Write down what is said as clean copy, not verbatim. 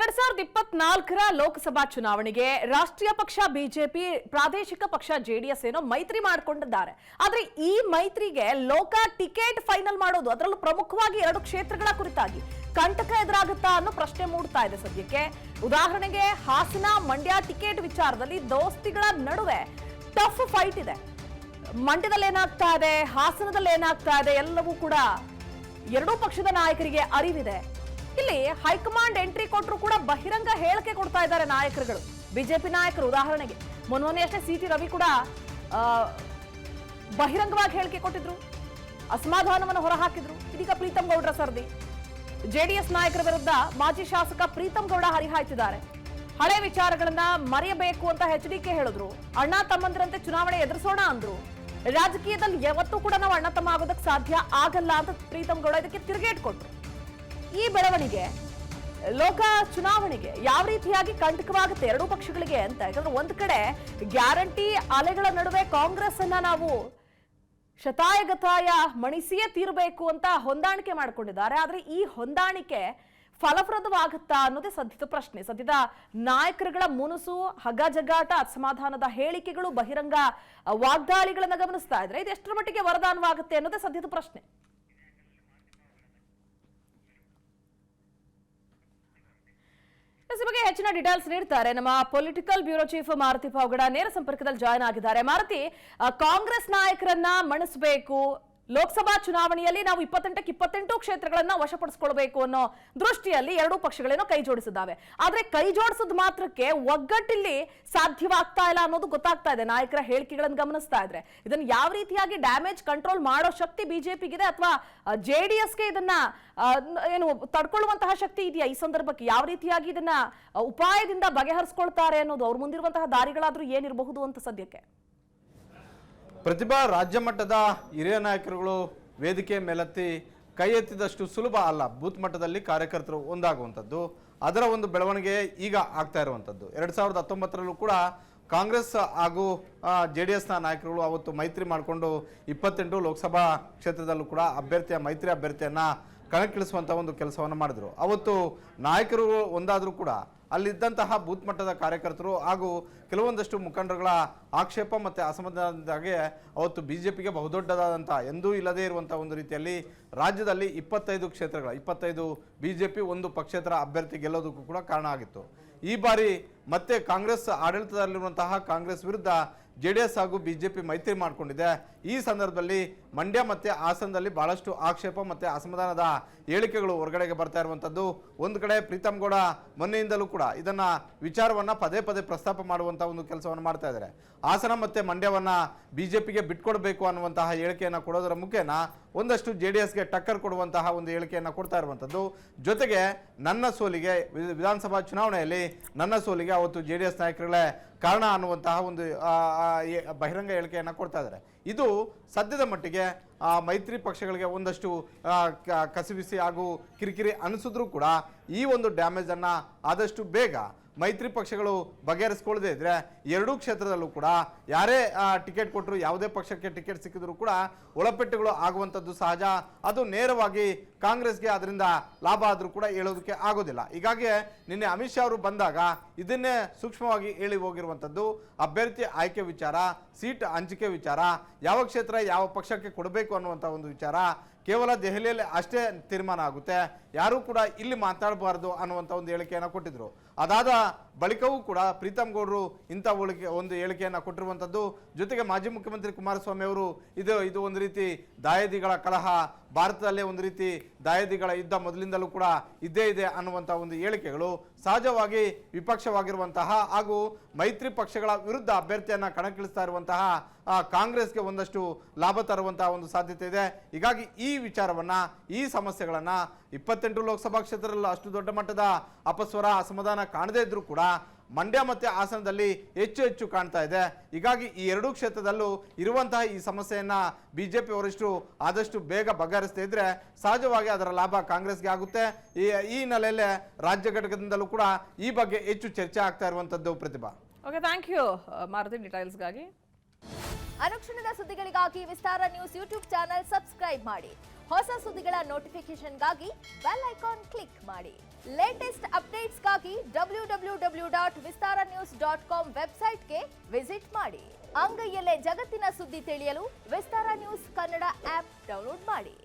2024ರ ಲೋಕಸಭಾ ಚುನಾವಣೆಗೆ ರಾಷ್ಟ್ರೀಯ ಪಕ್ಷ ಬಿಜೆಪಿ ಪ್ರಾದೇಶಿಕ ಪಕ್ಷ ಜೆಡಿಎಸ್ ಏನೋ ಮೈತ್ರಿ ಮಾಡಿಕೊಂಡಿದ್ದಾರೆ. ಆದ್ರೆ ಈ ಮೈತ್ರಿಗೆ ಲೋಕ ಟಿಕೆಟ್ ಫೈನಲ್ ಮಾಡೋದು, ಅದರಲ್ಲೂ ಪ್ರಮುಖವಾಗಿ 2 ಕ್ಷೇತ್ರಗಳ ಕುರಿತಾಗಿ ಕಂಟಕ ಎದುರಾಗುತ್ತಾ ಅನ್ನೋ ಪ್ರಶ್ನೆ ಮೂಡ್ತಾ ಇದೆ ಸದ್ಯಕ್ಕೆ. ಉದಾಹರಣೆಗೆ ಹಾಸನ ಮಂಡ್ಯ ಟಿಕೆಟ್ ವಿಚಾರದಲ್ಲಿ ದೋಸ್ತಿಗಳ ನಡುವೆ ಟಫ್ ಫೈಟ್ ಇದೆ. ಮಂಡ್ಯದಲ್ಲಿ ಏನಾಗ್ತಾ ಇದೆ, ಹಾಸನದಲ್ಲಿ ಏನಾಗ್ತಾ ಇದೆ ಎಲ್ಲವೂ ಕೂಡ 2 ಪಕ್ಷದ ನಾಯಕರಿಗೆ ಅರಿವಿದೆ. ಇಲ್ಲಿ ಹೈಕಮಾಂಡ್ ಎಂಟ್ರಿ ಕೊಟ್ಟರು ಕೂಡ ಬಹಿರಂಗ ಹೇಳಿಕೆ ಕೊಡ್ತಾ ಇದ್ದಾರೆ ನಾಯಕರುಗಳು, ಬಿಜೆಪಿ ನಾಯಕರು. ಉದಾಹರಣೆಗೆ ಮೊನ್ನೆಯಷ್ಟೇ ಸಿಟಿ ರವಿ ಕೂಡ ಬಹಿರಂಗವಾಗಿ ಹೇಳಿಕೆ ಕೊಟ್ಟಿದ್ರು, ಅಸಮಾಧಾನವನ್ನು ಹೊರಹಾಕಿದ್ರು. ಇದೀಗ ಪ್ರೀತಂ ಗೌಡ್ರ ಸರ್ದಿ. ಜೆಡಿಎಸ್ ನಾಯಕರ ವಿರುದ್ಧ ಮಾಜಿ ಶಾಸಕ ಪ್ರೀತಂ ಗೌಡ ಹರಿಹಾಯ್ತಿದ್ದಾರೆ. ಹಳೆ ವಿಚಾರಗಳನ್ನ ಮರೆಯಬೇಕು ಅಂತ ಎಚ್ಡಿಕೆ ಹೇಳಿದ್ರು. ಅಣ್ಣ ತಮ್ಮಂದಿರಂತೆ ಚುನಾವಣೆ ಎದುರಿಸೋಣ ಅಂದ್ರು. ರಾಜಕೀಯದಲ್ಲಿ ಯಾವತ್ತೂ ಕೂಡ ನಾವು ಅಣ್ಣ ತಮ್ಮ ಆಗೋದಕ್ಕೆ ಸಾಧ್ಯ ಆಗಲ್ಲ ಅಂತ ಪ್ರೀತಂ ಗೌಡ ಇದಕ್ಕೆ ತಿರುಗೇಟ್ ಕೊಟ್ರು. ಈ ಬೆಳವಣಿಗೆ ಲೋಕ ಚುನಾವಣೆಗೆ ಯಾವ ರೀತಿಯಾಗಿ ಕಂಟಕವಾಗುತ್ತೆ 2 ಪಕ್ಷಗಳಿಗೆ ಅಂತ. ಯಾಕಂದ್ರೆ ಒಂದ್ ಕಡೆ ಗ್ಯಾರಂಟಿ ಅಲೆಗಳ ನಡುವೆ ಕಾಂಗ್ರೆಸ್ ಅನ್ನ ನಾವು ಶತಾಯಗತಾಯ ಮಣಿಸಿಯೇ ತೀರಬೇಕು ಅಂತ ಹೊಂದಾಣಿಕೆ ಮಾಡಿಕೊಂಡಿದ್ದಾರೆ. ಆದ್ರೆ ಈ ಹೊಂದಾಣಿಕೆ ಫಲಪ್ರದವಾಗುತ್ತಾ ಅನ್ನೋದೇ ಸದ್ಯದ ಪ್ರಶ್ನೆ. ಸದ್ಯದ ನಾಯಕರುಗಳ ಮುನುಸು, ಹಗ್ಗಜಗ್ಗಾಟ, ಅಸಮಾಧಾನದ ಹೇಳಿಕೆಗಳು, ಬಹಿರಂಗ ವಾಗ್ದಾಳಿಗಳನ್ನ ಗಮನಿಸ್ತಾ ಇದ್ರೆ ಇದು ಎಷ್ಟರ ಮಟ್ಟಿಗೆ ವರದಾನವಾಗುತ್ತೆ ಅನ್ನೋದೇ ಸದ್ಯದ ಪ್ರಶ್ನೆ. ಈ ಬಗ್ಗೆ ಹೆಚ್ಚಿನ ಡೀಟೇಲ್ಸ್ ನೀಡ್ತಾರೆ ನಮ್ಮ political bureau chief Maruti Pavagada ನೇರ ಸಂಪರ್ಕದಲ್ಲಿ ಜಾಯ್ನ್ ಆಗಿದ್ದಾರೆ. ಮಾರುತಿ, ಕಾಂಗ್ರೆಸ್ ನಾಯಕರನ್ನ ಮಣಿಸಬೇಕು, ಲೋಕಸಭಾ ಚುನಾವಣೆಯಲ್ಲಿ ನಾವು 28 ಕ್ಷೇತ್ರಗಳನ್ನ ವಶಪಡಿಸಿಕೊಳ್ಬೇಕು ಅನ್ನೋ ದೃಷ್ಟಿಯಲ್ಲಿ 2 ಪಕ್ಷಗಳೇನೋ ಕೈ ಜೋಡಿಸಿದ್ದಾವೆ. ಆದ್ರೆ ಕೈ ಜೋಡಿಸೋದ್ ಮಾತ್ರಕ್ಕೆ ಒಗ್ಗಟ್ಟಿಲ್ಲಿ ಸಾಧ್ಯವಾಗ್ತಾ ಇಲ್ಲ ಅನ್ನೋದು ಗೊತ್ತಾಗ್ತಾ ಇದೆ ನಾಯಕರ ಹೇಳಿಕೆಗಳನ್ನು ಗಮನಿಸ್ತಾ ಇದ್ರೆ. ಇದನ್ನ ಯಾವ ರೀತಿಯಾಗಿ ಡ್ಯಾಮೇಜ್ ಕಂಟ್ರೋಲ್ ಮಾಡೋ ಶಕ್ತಿ ಬಿಜೆಪಿಗಿದೆ ಅಥವಾ ಜೆಡಿಎಸ್ಗೆ ಇದನ್ನ ಏನು ತಡ್ಕೊಳ್ಳುವಂತಹ ಶಕ್ತಿ ಇದೆಯಾ? ಈ ಸಂದರ್ಭಕ್ಕೆ ಯಾವ ರೀತಿಯಾಗಿ ಇದನ್ನ ಉಪಾಯದಿಂದ ಬಗೆಹರಿಸ್ಕೊಳ್ತಾರೆ ಅನ್ನೋದು, ಅವ್ರು ಮುಂದಿರುವಂತಹ ದಾರಿಗಳಾದ್ರೂ ಏನಿರಬಹುದು ಅಂತ ಸದ್ಯಕ್ಕೆ? ಪ್ರತಿಭಾ, ರಾಜ್ಯ ಮಟ್ಟದ ಹಿರಿಯ ನಾಯಕರುಗಳು ವೇದಿಕೆ ಮೇಲೆತ್ತಿ ಕೈ ಎತ್ತಿದಷ್ಟು ಸುಲಭ ಅಲ್ಲ ಬೂತ್ ಮಟ್ಟದಲ್ಲಿ ಕಾರ್ಯಕರ್ತರು ಒಂದಾಗುವಂಥದ್ದು. ಅದರ ಒಂದು ಬೆಳವಣಿಗೆ ಈಗ ಆಗ್ತಾ ಇರುವಂಥದ್ದು. 2019ರಲ್ಲೂ ಕೂಡ ಕಾಂಗ್ರೆಸ್ ಹಾಗೂ JDSನ ನಾಯಕರುಗಳು ಅವತ್ತು ಮೈತ್ರಿ ಮಾಡಿಕೊಂಡು 28 ಲೋಕಸಭಾ ಕ್ಷೇತ್ರದಲ್ಲೂ ಕೂಡ ಮೈತ್ರಿ ಅಭ್ಯರ್ಥಿಯನ್ನು ಕಣಕ್ಕಿಳಿಸುವಂಥ ಒಂದು ಕೆಲಸವನ್ನು ಮಾಡಿದ್ರು. ಅವತ್ತು ನಾಯಕರು ಒಂದಾದರೂ ಕೂಡ ಅಲ್ಲಿದ್ದಂತಹ ಬೂತ್ ಮಟ್ಟದ ಕಾರ್ಯಕರ್ತರು ಹಾಗೂ ಕೆಲವೊಂದಷ್ಟು ಮುಖಂಡರುಗಳ ಆಕ್ಷೇಪ ಮತ್ತು ಅಸಮಾಧಾನದಾಗೆ ಅವತ್ತು ಬಿಜೆಪಿಗೆ ಬಹುದೊಡ್ಡದಾದಂಥ ಎಂದೂ ಇಲ್ಲದೇ ಇರುವಂಥ ಒಂದು ರೀತಿಯಲ್ಲಿ ರಾಜ್ಯದಲ್ಲಿ 25 ಕ್ಷೇತ್ರಗಳ 25 ಬಿಜೆಪಿ 1 ಪಕ್ಷೇತರ ಅಭ್ಯರ್ಥಿ ಗೆಲ್ಲೋದಕ್ಕೂ ಕೂಡ ಕಾರಣ ಆಗಿತ್ತು. ಈ ಬಾರಿ ಮತ್ತೆ ಕಾಂಗ್ರೆಸ್ ಆಡಳಿತದಲ್ಲಿರುವಂತಹ ಕಾಂಗ್ರೆಸ್ ವಿರುದ್ಧ JDS ಹಾಗೂ ಬಿಜೆಪಿ ಮೈತ್ರಿ ಮಾಡಿಕೊಂಡಿದೆ. ಈ ಸಂದರ್ಭದಲ್ಲಿ ಮಂಡ್ಯ ಮತ್ತು ಹಾಸನದಲ್ಲಿ ಬಹಳಷ್ಟು ಆಕ್ಷೇಪ ಮತ್ತು ಅಸಮಾಧಾನದ ಹೇಳಿಕೆಗಳು ಹೊರಗಡೆಗೆ ಬರ್ತಾ ಇರುವಂಥದ್ದು. ಒಂದು ಕಡೆ ಪ್ರೀತಂ ಗೌಡ ಮೊನ್ನೆಯಿಂದಲೂ ಕೂಡ ಇದನ್ನು ವಿಚಾರವನ್ನು ಪದೇ ಪದೇ ಪ್ರಸ್ತಾಪ ಮಾಡುವಂಥ ಒಂದು ಕೆಲಸವನ್ನು ಮಾಡ್ತಾ ಇದ್ದಾರೆ. ಹಾಸನ ಮತ್ತು ಮಂಡ್ಯವನ್ನು ಬಿಜೆಪಿಗೆ ಬಿಟ್ಕೊಡ್ಬೇಕು ಅನ್ನುವಂತಹ ಹೇಳಿಕೆಯನ್ನು ಕೊಡೋದರ ಮುಖೇನ ಒಂದಷ್ಟು JDSಗೆ ಟಕ್ಕರ್ ಕೊಡುವಂತಹ ಒಂದು ಹೇಳಿಕೆಯನ್ನು ಕೊಡ್ತಾ ಇರುವಂಥದ್ದು. ಜೊತೆಗೆ ನನ್ನ ಸೋಲಿಗೆ ವಿಧಾನಸಭಾ ಚುನಾವಣೆಯಲ್ಲಿ ನನ್ನ ಸೋಲಿಗೆ ಅವತ್ತು JDS ನಾಯಕರುಗಳೇ ಕಾರಣ ಅನ್ನುವಂತಹ ಒಂದು ಬಹಿರಂಗ ಹೇಳಿಕೆಯನ್ನು ಕೊಡ್ತಾ ಇದ್ದಾರೆ. ಇದು ಸದ್ಯದ ಮಟ್ಟಿಗೆ ಮೈತ್ರಿ ಪಕ್ಷಗಳಿಗೆ ಒಂದಷ್ಟು ಕಸಿವಿಸಿ ಹಾಗೂ ಕಿರಿಕಿರಿ ಅನಿಸಿದ್ರೂ ಕೂಡ ಈ ಒಂದು ಡ್ಯಾಮೇಜನ್ನು ಆದಷ್ಟು ಬೇಗ ಮೈತ್ರಿ ಪಕ್ಷಗಳು ಬಗೆಹರಿಸ್ಕೊಳ್ಳದೇ ಇದ್ರೆ 2 ಕ್ಷೇತ್ರದಲ್ಲೂ ಕೂಡ ಯಾರೇ ಟಿಕೆಟ್ ಕೊಟ್ಟರು, ಯಾವುದೇ ಪಕ್ಷಕ್ಕೆ ಟಿಕೆಟ್ ಸಿಕ್ಕಿದ್ರು ಕೂಡ ಒಳಪೆಟ್ಟುಗಳು ಆಗುವಂಥದ್ದು ಸಹಜ. ಅದು ನೇರವಾಗಿ ಕಾಂಗ್ರೆಸ್ಗೆ ಅದರಿಂದ ಲಾಭ ಆದರೂ ಕೂಡ ಹೇಳೋದಕ್ಕೆ ಆಗೋದಿಲ್ಲ. ಹೀಗಾಗಿ ನಿನ್ನೆ ಅಮಿತ್ ಶಾ ಅವರು ಬಂದಾಗ ಇದನ್ನೇ ಸೂಕ್ಷ್ಮವಾಗಿ ಹೇಳಿ ಹೋಗಿರುವಂಥದ್ದು. ಅಭ್ಯರ್ಥಿ ಆಯ್ಕೆ ವಿಚಾರ, ಸೀಟ್ ಹಂಚಿಕೆ ವಿಚಾರ, ಯಾವ ಕ್ಷೇತ್ರ ಯಾವ ಪಕ್ಷಕ್ಕೆ ಕೊಡಬೇಕು ಅನ್ನುವಂಥ ಒಂದು ವಿಚಾರ ಕೇವಲ ದೆಹಲಿಯಲ್ಲಿ ಅಷ್ಟೇ ತೀರ್ಮಾನ ಆಗುತ್ತೆ, ಯಾರೂ ಕೂಡ ಇಲ್ಲಿ ಮಾತಾಡಬಾರ್ದು ಅನ್ನುವಂಥ ಒಂದು ಹೇಳಿಕೆಯನ್ನು ಕೊಟ್ಟಿದ್ರು. ಅದಾದ ಬಳಿಕವೂ ಕೂಡ ಪ್ರೀತಂ ಗೌಡರು ಇಂಥ ಒಂದು ಹೇಳಿಕೆಯನ್ನು ಕೊಟ್ಟಿರುವಂಥದ್ದು. ಜೊತೆಗೆ ಮಾಜಿ ಮುಖ್ಯಮಂತ್ರಿ ಕುಮಾರಸ್ವಾಮಿ ಅವರು ಇದು ಒಂದು ರೀತಿ ದಾಯಾದಿಗಳ ಕಲಹ, ಭಾರತದಲ್ಲೇ ಒಂದು ರೀತಿ ದಾಯಾದಿಗಳ ಯುದ್ಧ ಮೊದಲಿಂದಲೂ ಕೂಡ ಇದ್ದೇ ಇದೆ ಅನ್ನುವಂಥ ಒಂದು ಹೇಳಿಕೆಗಳು ಸಹಜವಾಗಿ ವಿಪಕ್ಷವಾಗಿರುವಂತಹ ಹಾಗೂ ಮೈತ್ರಿ ಪಕ್ಷಗಳ ವಿರುದ್ಧ ಅಭ್ಯರ್ಥಿಯನ್ನು ಕಣಕ್ಕಿಳಿಸ್ತಾ ಇರುವಂತಹ ಕಾಂಗ್ರೆಸ್ಗೆ ಒಂದಷ್ಟು ಲಾಭ ತರುವಂತಹ ಒಂದು ಸಾಧ್ಯತೆ ಇದೆ. ಹೀಗಾಗಿ ಈ ವಿಚಾರವನ್ನು, ಈ ಸಮಸ್ಯೆಗಳನ್ನು 28 ಲೋಕಸಭಾ ಕ್ಷೇತ್ರದಲ್ಲಿ ಅಷ್ಟು ದೊಡ್ಡ ಮಟ್ಟದ ಅಪಸ್ವರ ಅಸಮಾಧಾನ ಕಾಣದೇ ಇದ್ರೂ ಕೂಡ ಮಂಡ್ಯ ಮತ್ತು ಹಾಸನದಲ್ಲಿ ಹೆಚ್ಚು ಕಾಣ್ತಾ ಇದೆ. ಹೀಗಾಗಿ ಈ 2 ಕ್ಷೇತ್ರದಲ್ಲೂ ಇರುವಂತಹ ಈ ಸಮಸ್ಯೆಯನ್ನು ಬಿಜೆಪಿ ವರಿಷ್ಠರು ಆದಷ್ಟು ಬೇಗ ಬಗೆಹರಿಸದೇ ಇದ್ರೆ ಸಹಜವಾಗಿ ಅದರ ಲಾಭ ಕಾಂಗ್ರೆಸ್ಗೆ ಆಗುತ್ತೆ. ಈ ಹಿನ್ನೆಲೆಯಲ್ಲೇ ರಾಜ್ಯ ಘಟಕದಿಂದಲೂ ಕೂಡ ಈ ಬಗ್ಗೆ ಹೆಚ್ಚು ಚರ್ಚೆ ಆಗ್ತಾ ಇರುವಂಥದ್ದು. ಪ್ರತಿಭಾ, ಓಕೆ, ಥ್ಯಾಂಕ್ ಯು ಮಾರುತಿ ಡೀಟೇಲ್ಸ್ಗಾಗಿ. ಅನುಕ್ಷಣದ ಸುದ್ದಿಗಳಿಗಾಗಿ ವಿಸ್ತಾರ ನ್ಯೂಸ್ ಯೂಟ್ಯೂಬ್ ಚಾನೆಲ್ ಸಬ್ಸ್ಕ್ರೈಬ್ ಮಾಡಿ. ಹೊಸ ಸುದ್ದಿಗಳ ನೋಟಿಫಿಕೇಶನ್ಗಾಗಿ ಬೆಲ್ ಐಕಾನ್ ಕ್ಲಿಕ್ ಮಾಡಿ. ಲೇಟೆಸ್ಟ್ ಅಪ್ಡೇಟ್ಸ್ಗಾಗಿ www.vistaranews.com ವೆಬ್ಸೈಟ್ಗೆ ವಿಸಿಟ್ ಮಾಡಿ. ಅಂಗೈಯಲ್ಲೇ ಜಗತ್ತಿನ ಸುದ್ದಿ ತಿಳಿಯಲು ವಿಸ್ತಾರ ನ್ಯೂಸ್ ಕನ್ನಡ ಆಪ್ ಡೌನ್ಲೋಡ್ ಮಾಡಿ.